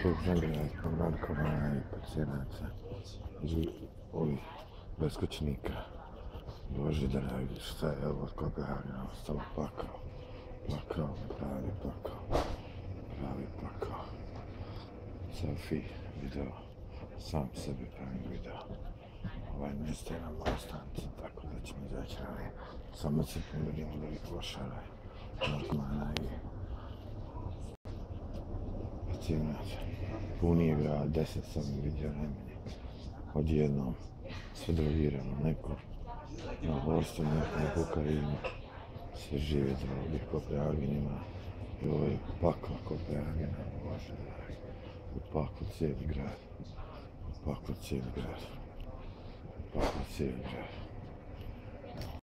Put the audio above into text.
Zagreb, Markova i pacijenata i ovih beskućnika. Bože dragi, šta je ovo od Kopenhagena ostalo? Pakao, pravi pakao. Selfie video, sam sebi pravim video. Ovaj nestaje na moj stanci, tako da ćemo izaći, ali samo se pomerimo od ovih klošara, narkomana i pacijenata. Punije grad, 10 sam vidio najmanje. Odjednom sve drogirano, neko na horstu, neko na kokainu. Sve žive droge, Kopenhagenima. I ovo je pakla Kopenhagena, Bože dragi. Upaklo cijeli grad.